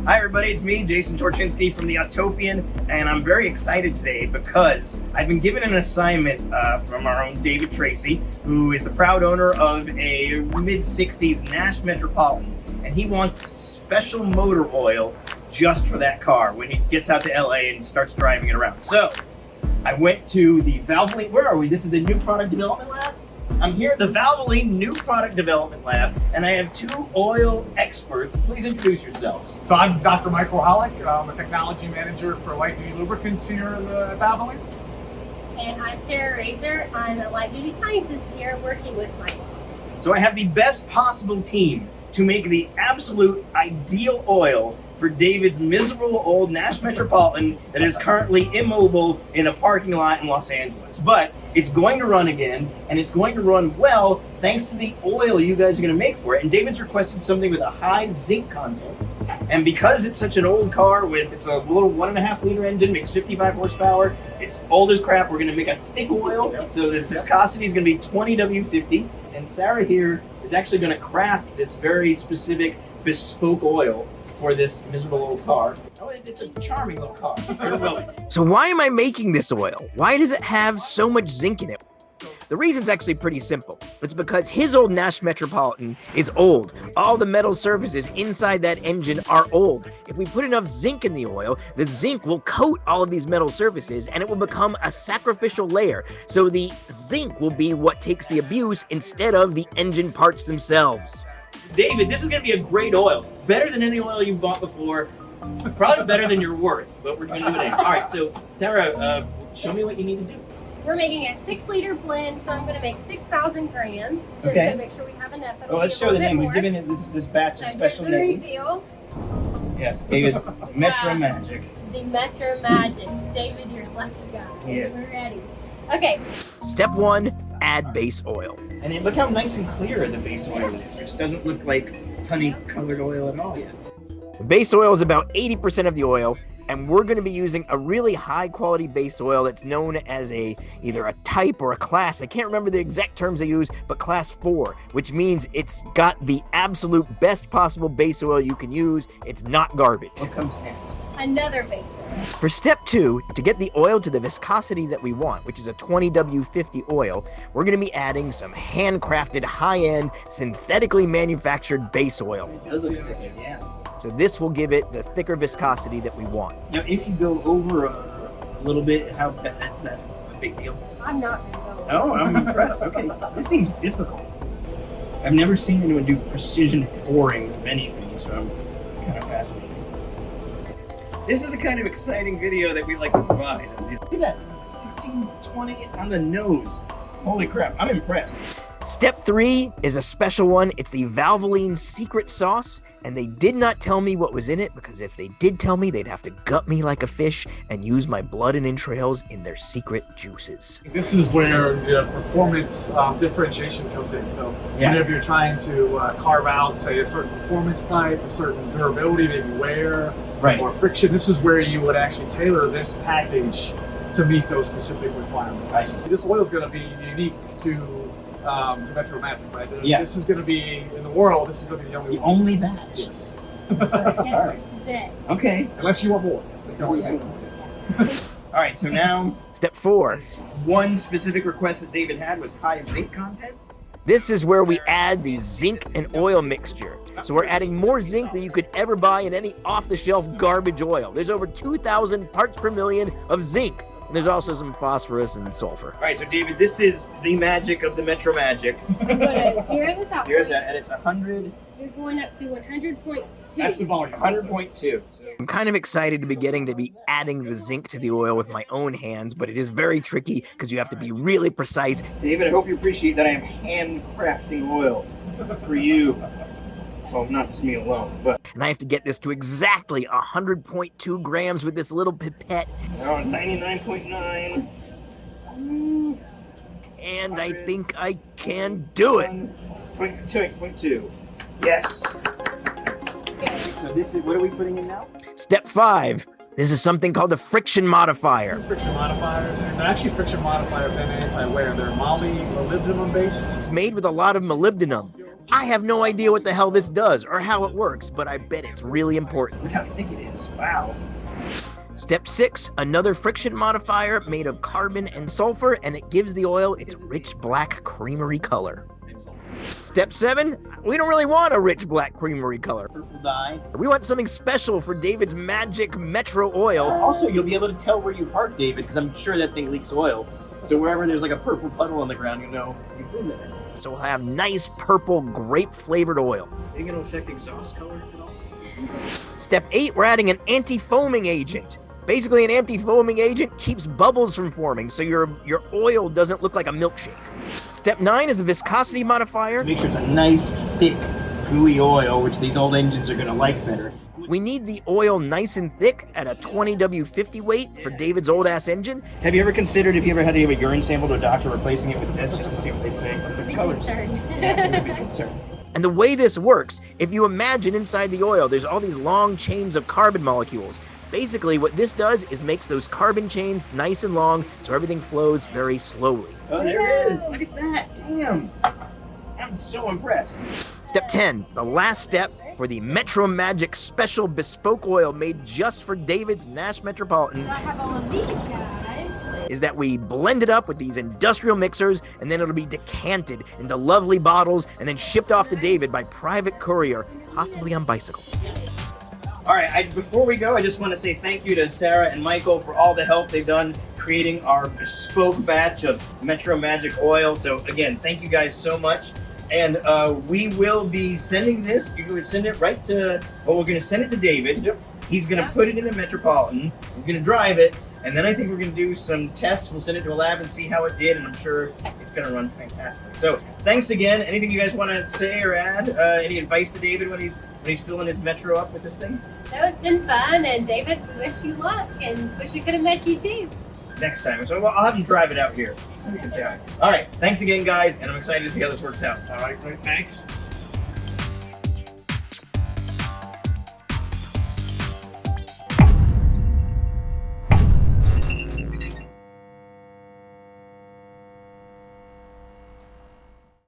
Hi everybody, it's me, Jason Torchinsky from the Autopian, and I'm very excited today because I've been given an assignment from our own David Tracy, who is the proud owner of a mid-60s Nash Metropolitan, and he wants special motor oil just for that car when he gets out to LA and starts driving it around. So, I went to the Valvoline, where are we? This is the New Product Development Lab? I'm here at the Valvoline New Product Development Lab, and I have two oil experts. Please introduce yourselves. So I'm Dr. Michael Hollick. I'm a technology manager for light-duty lubricants here at Valvoline. And I'm Sarah Razor. I'm a light-duty scientist here working with Michael. So I have the best possible team to make the absolute ideal oil for David's miserable old Nash Metropolitan that is currently immobile in a parking lot in Los Angeles. But it's going to run again, and it's going to run well thanks to the oil you guys are going to make for it. And David's requested something with a high zinc content. And because it's such an old car it's a little 1.5 liter engine, makes 55 horsepower, it's old as crap, we're going to make a thick oil, so the viscosity is going to be 20 W50. And Sarah here is actually going to craft this very specific bespoke oil for this miserable old car. Oh, it's a charming little car. So why am I making this oil? Why does it have so much zinc in it? The reason's actually pretty simple. It's because his old Nash Metropolitan is old. All the metal surfaces inside that engine are old. If we put enough zinc in the oil, the zinc will coat all of these metal surfaces and it will become a sacrificial layer. So the zinc will be what takes the abuse instead of the engine parts themselves. David, this is going to be a great oil. Better than any oil you've bought before. Probably better than you're worth, but we're going to do it anyway. All right, so Sarah, show me what you need to do. We're making a 6-liter blend, so I'm going to make 6,000 grams, just to make sure we have enough. Well, let's show the name. We've given it this batch a special name. Reveal. Yes, David's Metro Magic. The Metro Magic. David, you're a lucky guy. Yes. We're ready. Okay. Step 1, add base oil. And look how nice and clear the base oil is, which doesn't look like honey-colored oil at all yet. The base oil is about 80% of the oil, and we're going to be using a really high-quality base oil that's known as either a type or a class. I can't remember the exact terms they use, but class 4, which means it's got the absolute best possible base oil you can use. It's not garbage. What comes next? Another base oil. For step 2, to get the oil to the viscosity that we want, which is a 20 W50 oil, we're going to be adding some handcrafted, high-end, synthetically manufactured base oil. It does look like it, yeah. So this will give it the thicker viscosity that we want. Now, if you go over a little bit, how bad is that a big deal? I'm not going to go. Oh, I'm impressed. Okay, this seems difficult. I've never seen anyone do precision pouring of anything, so I'm kind of fascinated. This is the kind of exciting video that we like to provide. Look at that, 1620 on the nose. Holy crap, I'm impressed. Step 3 is a special one. It's the Valvoline secret sauce, and they did not tell me what was in it, because if they did tell me, they'd have to gut me like a fish and use my blood and entrails in their secret juices. This is where the performance differentiation comes in. So whenever you're trying to carve out, say, a certain performance type, a certain durability, maybe wear, or friction, this is where you would actually tailor this package to meet those specific requirements. This oil is going to be unique to Metro Magic, right? This is going to be, in the world, this is going to be the only batch? Yes. Yeah, this is it. Okay. Unless you want more. All right, so now... Step 4. One specific request that David had was high zinc content. This is where we add the zinc and oil mixture. So we're adding more zinc than you could ever buy in any off-the-shelf garbage oil. There's over 2,000 parts per million of zinc. And there's also some phosphorus and sulfur. All right, so David, this is the magic of the Metro Magic. I'm going to zero this out. Zero's out, and it's 100. You're going up to 100.2. That's the volume. 100.2. So. I'm kind of excited to be adding the zinc to the oil with my own hands, but it is very tricky because you have to be really precise. David, I hope you appreciate that I am handcrafting oil for you. Well, not just me alone, but... And I have to get this to exactly 100.2 grams with this little pipette. Oh, 99.9. And I think I can do it. 22.2. Yes. Okay, so this is, what are we putting in now? Step 5. This is something called the friction modifier. Friction modifiers, and they're actually friction modifiers and anti-wear. They're molybdenum based. It's made with a lot of molybdenum. I have no idea what the hell this does or how it works, but I bet it's really important. Look how thick it is. Wow. Step 6, another friction modifier made of carbon and sulfur, and it gives the oil its rich black creamery color. Step 7, we don't really want a rich black creamery color. Purple dye. We want something special for David's magic Metro oil. Also, you'll be able to tell where you parked, David, because I'm sure that thing leaks oil. So wherever there's like a purple puddle on the ground, you know you've been there. So we'll have nice purple grape-flavored oil. Think it'll affect exhaust color at all? Step 8, we're adding an anti-foaming agent. Basically, an anti-foaming agent keeps bubbles from forming, so your oil doesn't look like a milkshake. Step 9 is the viscosity modifier. Make sure it's a nice, thick, gooey oil, which these old engines are going to like better. We need the oil nice and thick at a 20W50 weight for David's old-ass engine. Have you ever considered if you ever had to give a urine sample to a doctor replacing it with this just to see what they'd say? I'd be concerned. Yeah, they would be concerned. And the way this works, if you imagine inside the oil, there's all these long chains of carbon molecules. Basically, what this does is makes those carbon chains nice and long, so everything flows very slowly. Oh, there it is. Look at that. Damn. I'm so impressed. Step 10, the last step for the Metro Magic special bespoke oil made just for David's Nash Metropolitan. So I have all of these guys. Is that we blend it up with these industrial mixers, and then it'll be decanted into lovely bottles and then shipped off to David by private courier, possibly on bicycle. All right, before we go, I just want to say thank you to Sarah and Michael for all the help they've done creating our bespoke batch of Metro Magic oil. So again, thank you guys so much. And we will be sending this. You can send it right to, well, we're going to send it to David. Yep. He's going to put it in the Metropolitan. He's going to drive it. And then I think we're going to do some tests. We'll send it to a lab and see how it did. And I'm sure it's going to run fantastically. So thanks again. Anything you guys want to say or add? Any advice to David when he's filling his Metro up with this thing? No, it's been fun. And David, wish you luck. And wish we could have met you too. Next time. So I'll have him drive it out here so we can say hi. All right. Thanks again, guys. And I'm excited to see how this works out. All right, great. Thanks.